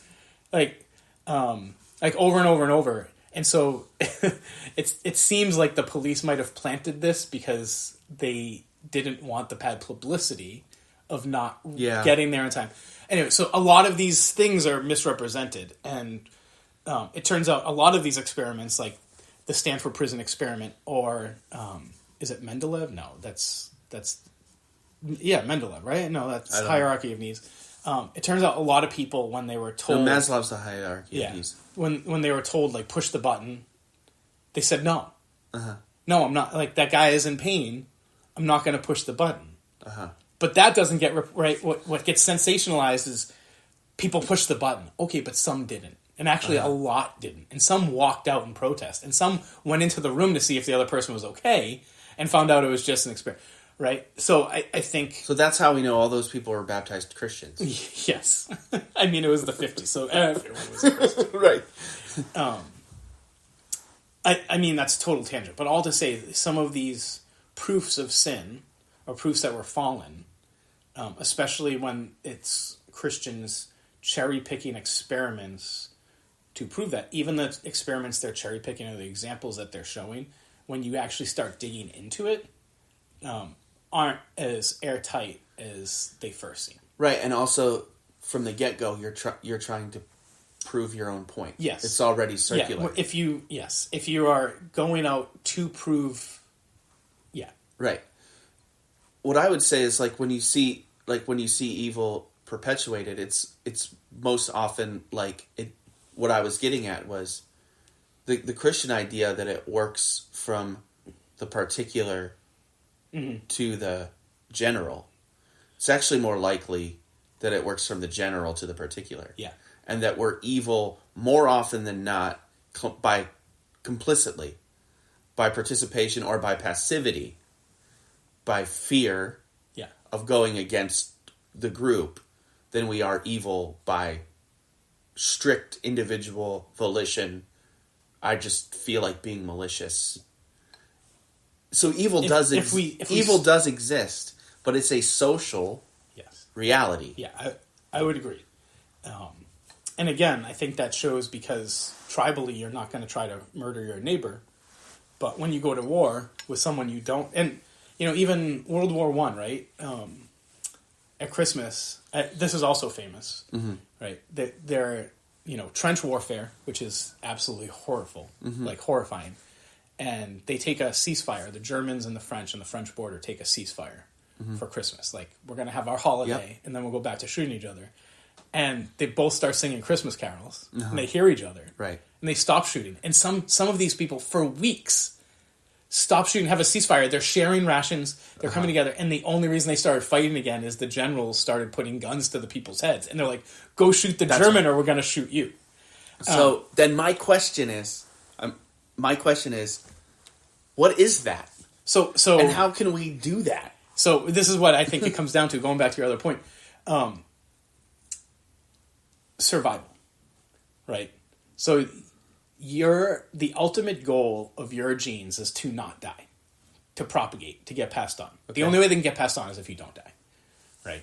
Like over and over and over. And so it seems like the police might have planted this because they didn't want the bad publicity of not getting there in time. Anyway, so a lot of these things are misrepresented. And it turns out a lot of these experiments, like the Stanford Prison Experiment, or is it Mendeleev? No, that's Mendeleev, right? No, that's Hierarchy of Needs. It turns out a lot of people, when they were told... No, Maslow's the hierarchy of needs. When they were told, like, push the button, they said no. No, I'm not. Like, that guy is in pain. I'm not going to push the button. But that doesn't get... right. What gets sensationalized is people push the button. Okay, but some didn't. And actually, a lot didn't. And some walked out in protest. And some went into the room to see if the other person was okay and found out it was just an experiment. Right? So I think... So that's how we know all those people were baptized Christians. Yes. I mean, it was the 50s, so everyone was a Christian. Right. I mean, that's total tangent. But all to say, some of these proofs of sin, or proofs that we're fallen, especially when it's Christians cherry-picking experiments to prove that, even the experiments they're cherry-picking or the examples that they're showing, when you actually start digging into it, aren't as airtight as they first seem. Right, and also from the get-go, you're trying to prove your own point. Yes, it's already circular. Yeah, if you are going out to prove, right. What I would say is when you see evil perpetuated, it's most often like it. What I was getting at was the Christian idea that it works from the particular to the general. It's actually more likely that it works from the general to the particular. Yeah. And that we're evil more often than not by complicitly, by participation or by passivity, by fear of going against the group, than we are evil by strict individual volition. I just feel like being malicious. So evil does exist, but it's a social reality. Yeah, I would agree. And again, I think that shows because tribally you're not going to try to murder your neighbor, but when you go to war with someone you don't, and even World War I, right? At Christmas, this is also famous, right? They're trench warfare, which is absolutely horrible, like horrifying. And they take a ceasefire. The Germans and the French border take a ceasefire for Christmas. Like, we're going to have our holiday, and then we'll go back to shooting each other. And they both start singing Christmas carols, and they hear each other. Right. And they stop shooting. And some of these people, for weeks, stop shooting, have a ceasefire. They're sharing rations. They're coming together. And the only reason they started fighting again is the generals started putting guns to the people's heads. And they're like, go shoot the German or we're going to shoot you. So then my question is, what is that? So and how can we do that? So this is what I think it comes down to, going back to your other point. Survival, right? So the ultimate goal of your genes is to not die, to propagate, to get passed on. Okay. The only way they can get passed on is if you don't die, right?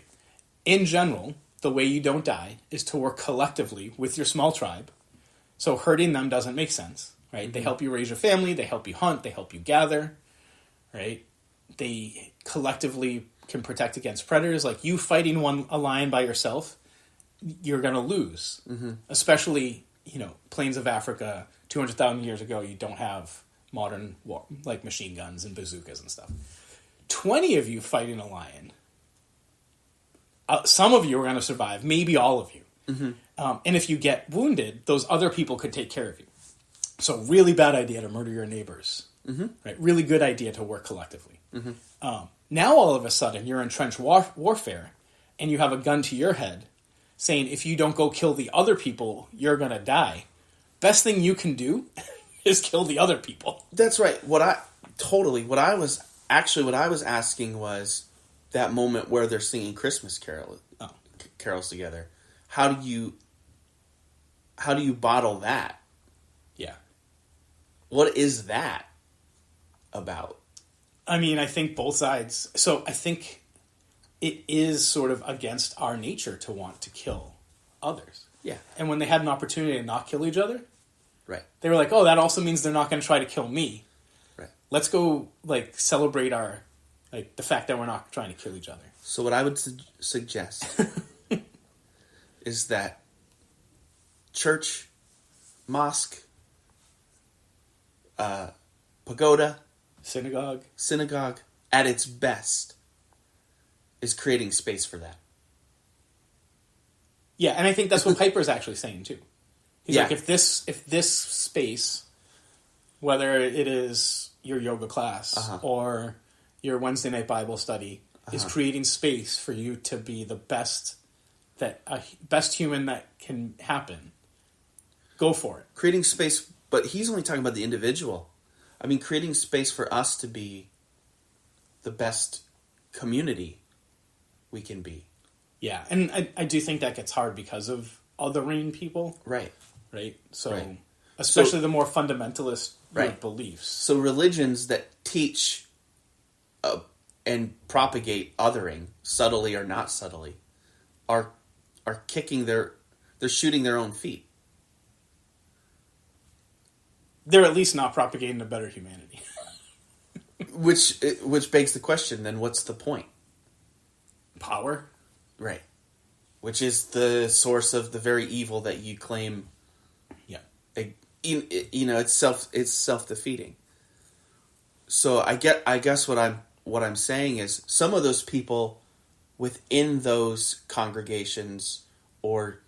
In general, the way you don't die is to work collectively with your small tribe. So hurting them doesn't make sense, right? They help you raise your family, they help you hunt, they help you gather, right? They collectively can protect against predators. Like, you fighting a lion by yourself, you're going to lose. Especially, plains of Africa, 200,000 years ago, you don't have modern like machine guns and bazookas and stuff. 20 of you fighting a lion, some of you are going to survive, maybe all of you. And if you get wounded, those other people could take care of you. So really bad idea to murder your neighbors. Right? Really good idea to work collectively. Now all of a sudden you're in trench warfare and you have a gun to your head saying, if you don't go kill the other people, you're going to die. Best thing you can do is kill the other people. That's right. What I was asking was that moment where they're singing Christmas carols together. How do you bottle that? Yeah. What is that about? I mean, I think both sides. So I think it is sort of against our nature to want to kill others. Yeah. And when they had an opportunity to not kill each other, right, they were like, oh, that also means they're not going to try to kill me. Right. Let's go, celebrate the fact that we're not trying to kill each other. So what I would suggest is that church, mosque, pagoda, synagogue, at its best, is creating space for that. Yeah, and I think that's what Piper's actually saying too. He's like, if this space, whether it is your yoga class or your Wednesday night Bible study, is creating space for you to be the best human that can happen, go for it. Creating space, but he's only talking about the individual. I mean, creating space for us to be the best community we can be. Yeah, and I do think that gets hard because of othering people. Right. So, especially the more fundamentalist beliefs. So religions that teach and propagate othering, subtly or not subtly, are they're shooting their own feet. They're at least not propagating a better humanity. Which begs the question, then what's the point? Power? Right. Which is the source of the very evil that you claim. Yeah. It's self-defeating. So I guess what I'm saying is some of those people within those congregations or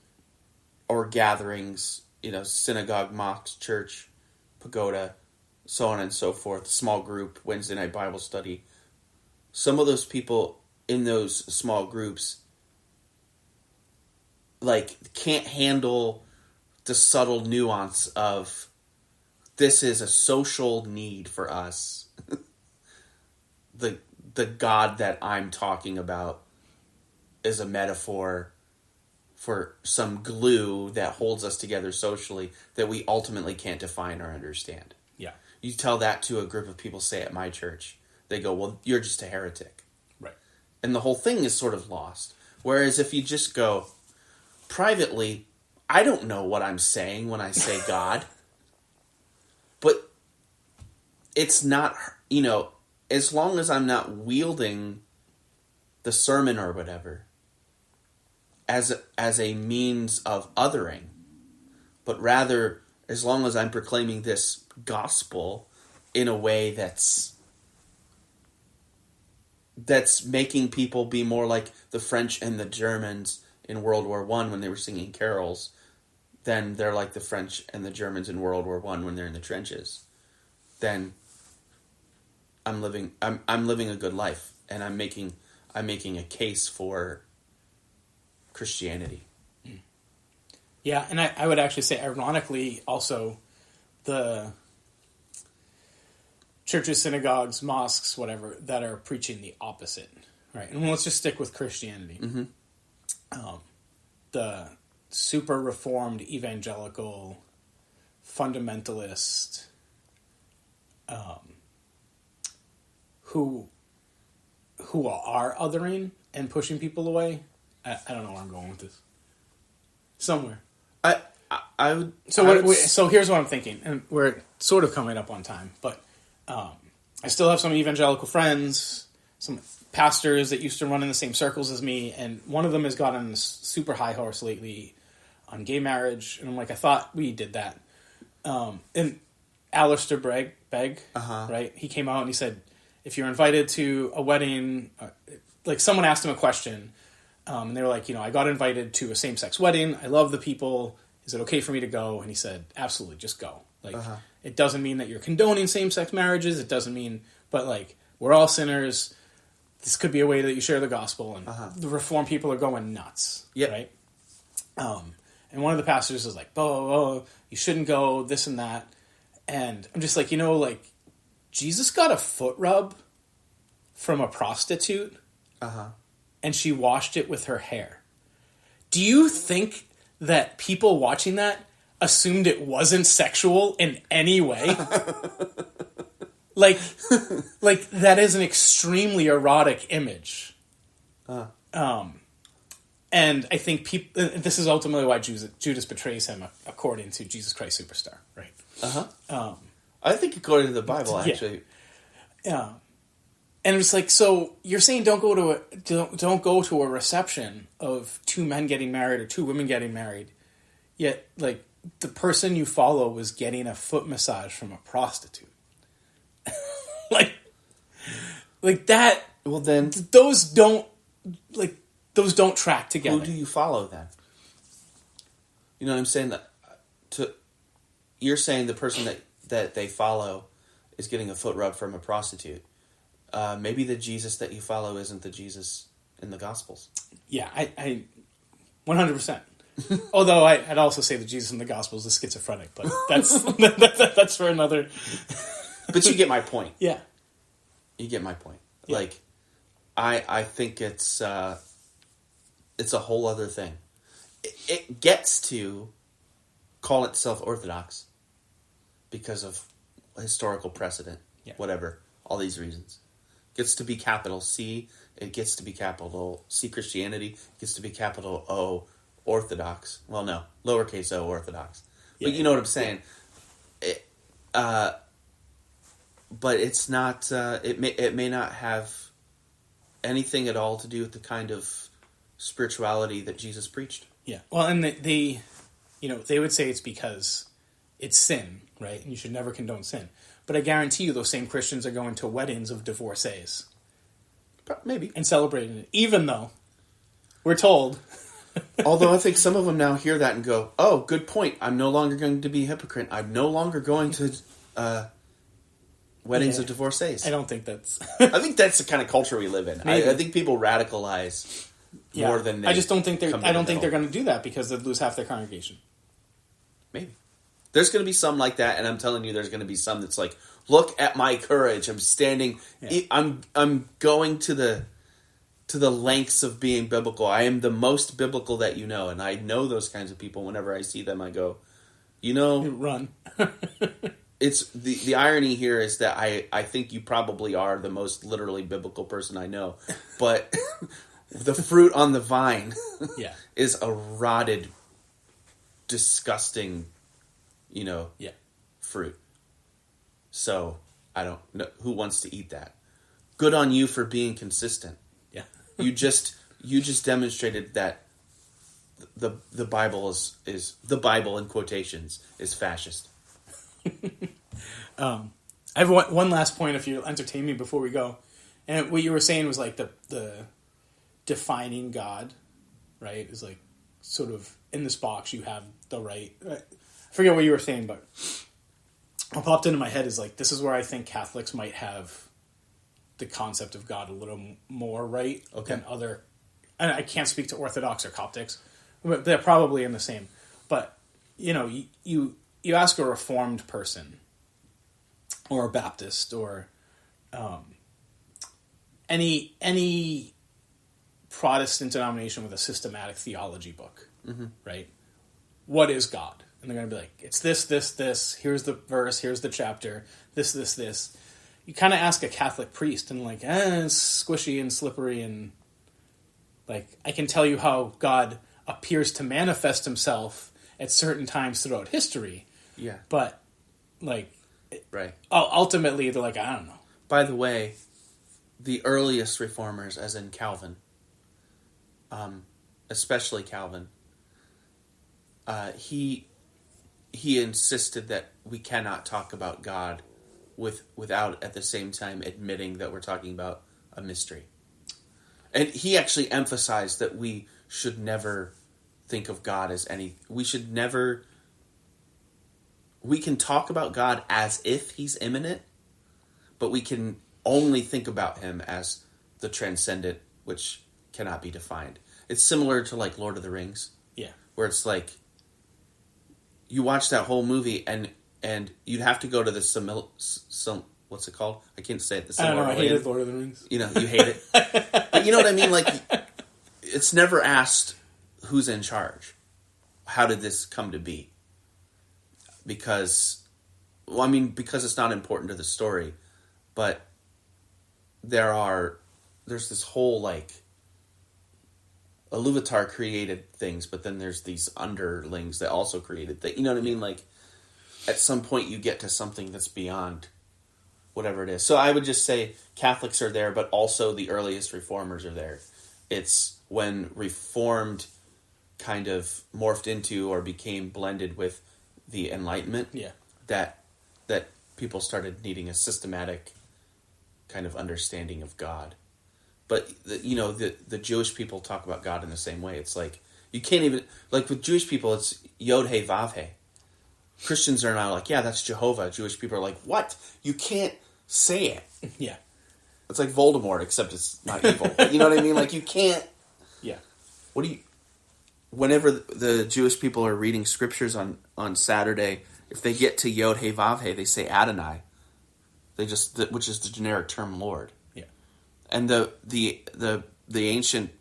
gatherings, synagogue, mosque, church, pagoda, so on and so forth, small group, Wednesday night Bible study, some of those people in those small groups can't handle the subtle nuance of this is a social need for us. The God that I'm talking about is a metaphor for some glue that holds us together socially that we ultimately can't define or understand. Yeah. You tell that to a group of people, say at my church, they go, well, you're just a heretic. Right. And the whole thing is sort of lost. Whereas if you just go, privately, I don't know what I'm saying when I say God. But it's not, as long as I'm not wielding the sermon or whatever as a means of othering, but rather as long as I'm proclaiming this gospel in a way that's making people be more like the French and the Germans in World War I when they were singing carols, then they're like the French and the Germans in World War I when they're in the trenches. Then I'm living a good life, and I'm making a case for Christianity. Yeah, and I would actually say, ironically, also the churches, synagogues, mosques, whatever, that are preaching the opposite, right? And let's just stick with Christianity. Mm-hmm. The super reformed evangelical fundamentalist who are othering and pushing people away. I don't know where I'm going with this. Somewhere. I would. So here's what I'm thinking, and we're sort of coming up on time, but I still have some evangelical friends, some pastors that used to run in the same circles as me, and one of them has gotten on this super high horse lately on gay marriage, and I'm like, I thought we did that. And Alistair Begg, right? He came out and he said, if you're invited to a wedding, someone asked him a question, and they were like, I got invited to a same-sex wedding. I love the people. Is it okay for me to go? And he said, absolutely, just go. It doesn't mean that you're condoning same-sex marriages. It doesn't mean, but we're all sinners. This could be a way that you share the gospel, and the Reformed people are going nuts, right? And one of the pastors is like, "Oh, you shouldn't go, this and that," and I'm just like, Jesus got a foot rub from a prostitute, and she washed it with her hair. Do you think that people watching that assumed it wasn't sexual in any way? That is an extremely erotic image. And I think this is ultimately why Judas betrays him, according to Jesus Christ Superstar, right? I think according to the Bible, actually. Yeah. And it's like, so you're saying don't go to a reception of two men getting married or two women getting married, yet the person you follow was getting a foot massage from a prostitute. like that. Well, then those don't track together. Who do you follow then? You know what I'm saying? You're saying the person that they follow is getting a foot rub from a prostitute. Maybe the Jesus that you follow isn't the Jesus in the Gospels. Yeah, I 100%. Although I'd also say the Jesus in the Gospels is schizophrenic, but that's that's for another. But you get my point. Yeah, you get my point. Yeah. I think it's a whole other thing. It gets to call itself Orthodox because of historical precedent, whatever, all these reasons. It gets to be capital C. It gets to be capital C Christianity. It gets to be capital O Orthodox. Well, no, lowercase o Orthodox. But you know what I'm saying. But it's not. It may not have anything at all to do with the kind of spirituality that Jesus preached. Yeah. Well, and they would say it's because it's sin, right? And you should never condone sin. But I guarantee you, those same Christians are going to weddings of divorcees. Maybe. and celebrating it, even though we're told. Although I think some of them now hear that and go, "Oh, good point. I'm no longer going to be a hypocrite. I'm no longer going to weddings of divorcees." I don't think that's... I think that's the kind of culture we live in. I think people radicalize more than they. I just don't think they're. I don't think they're middle. going to do that because they'd lose half their congregation. Maybe there's going to be some like that, and I'm telling you, there's going to be some that's like, "Look at my courage. I'm standing. Yeah. I'm going to the lengths of being biblical. I am the most biblical that you know." And I know those kinds of people. Whenever I see them, I go, Run. It's the irony here is that I think you probably are the most literally biblical person I know, but the fruit on the vine is a rotted, disgusting, fruit. So I don't know who wants to eat that. Good on you for being consistent. Yeah. You just demonstrated that the Bible is the Bible in quotations is fascist. I have one last point if you'll entertain me before we go. And what you were saying was like the defining God, right? Is like sort of in this box you have the right. I forget what you were saying, but what popped into my head is like this is where I think Catholics might have the concept of God a little more right than other. And I can't speak to Orthodox or Coptics, but they're probably in the same. But you ask a Reformed person or a Baptist or any Protestant denomination with a systematic theology book, right? What is God? And they're going to be like, it's this, this, this. Here's the verse. Here's the chapter. This, this, this. You kind of ask a Catholic priest and like, it's squishy and slippery and like, I can tell you how God appears to manifest himself at certain times throughout history. Yeah. But like, right. Ultimately, they're like, I don't know. By the way, the earliest reformers, as in Calvin, especially Calvin, he insisted that we cannot talk about God without at the same time admitting that we're talking about a mystery. And he actually emphasized that we should never think of God as any... We should never... We can talk about God as if he's immanent, but we can only think about him as the transcendent, which cannot be defined. It's similar to like Lord of the Rings. Yeah. Where it's like, you watch that whole movie and you'd have to go to the what's it called? I can't say it. I don't know. I hated Lord of the Rings. You hate it. But you know what I mean? Like, it's never asked who's in charge. How did this come to be? Because it's not important to the story, but there's this whole, like, Iluvatar created things, but then there's these underlings that also created things. You know what I mean? Like, at some point you get to something that's beyond whatever it is. So I would just say Catholics are there, but also the earliest reformers are there. It's when Reformed kind of morphed into or became blended with the Enlightenment that people started needing a systematic kind of understanding of God. But, the Jewish people talk about God in the same way. It's like, you can't even... Like, with Jewish people, it's Yod-He, Vav-He. Christians are now like, yeah, that's Jehovah. Jewish people are like, what? You can't say it. Yeah. It's like Voldemort, except it's not evil. You know what I mean? Like, you can't... Yeah. Whenever the Jewish people are reading scriptures on Saturday, if they get to Yod-He, Vav-He, they say Adonai. Which is the generic term Lord. And the ancient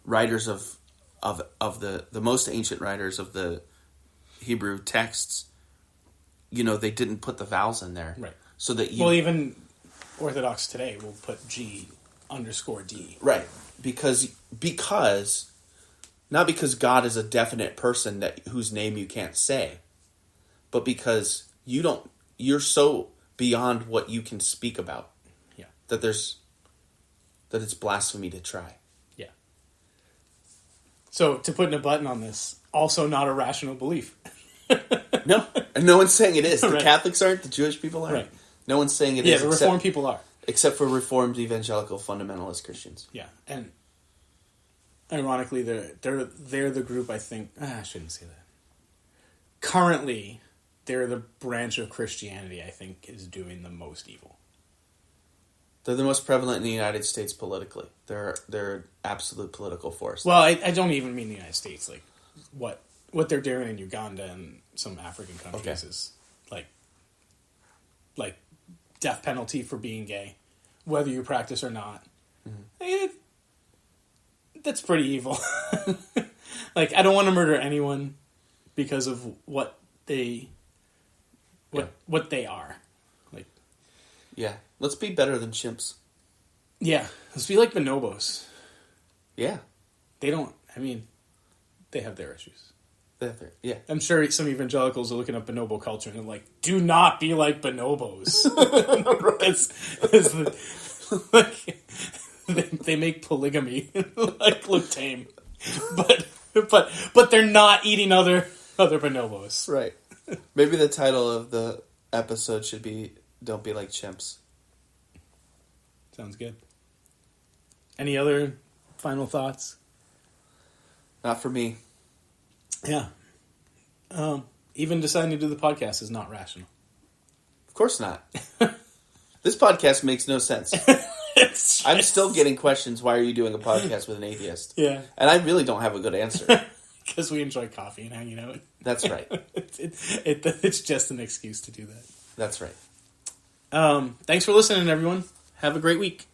writers of the most ancient writers of the Hebrew texts, they didn't put the vowels in there, right? So that even Orthodox today will put G_D, right? Because not because God is a definite person whose name you can't say, but because you're so beyond what you can speak about. That it's blasphemy to try. Yeah. So to put in a button on this, also not a rational belief. No, and no one's saying it is. The Right. Catholics aren't. The Jewish people aren't. Right. No one's saying it is. Yeah, the Reformed people are. Except for Reformed evangelical fundamentalist Christians. Yeah, and ironically, they're the group. I think I shouldn't say that. Currently, they're the branch of Christianity I think is doing the most evil. They're the most prevalent in the United States politically. They're absolute political force. Well, I don't even mean the United States. Like what they're doing in Uganda and some African countries is like death penalty for being gay, whether you practice or not. Mm-hmm. That's pretty evil. Like, I don't want to murder anyone because of what they are. Like, yeah, let's be better than chimps. Yeah, let's be like bonobos. Yeah, they don't. I mean, they have their issues. Yeah, I'm sure some evangelicals are looking up bonobo culture and they're like, "Do not be like bonobos." They make polygamy look tame, but they're not eating other bonobos. Right. Maybe the title of the episode should be "Don't Be Like Chimps." Sounds good. Any other final thoughts? Not for me. Yeah. Even deciding to do the podcast is not rational. Of course not. This podcast makes no sense. I'm still getting questions, why are you doing a podcast with an atheist? Yeah. And I really don't have a good answer. Because we enjoy coffee and hanging out. That's right. It's just an excuse to do that. That's right. Thanks for listening, everyone. Have a great week.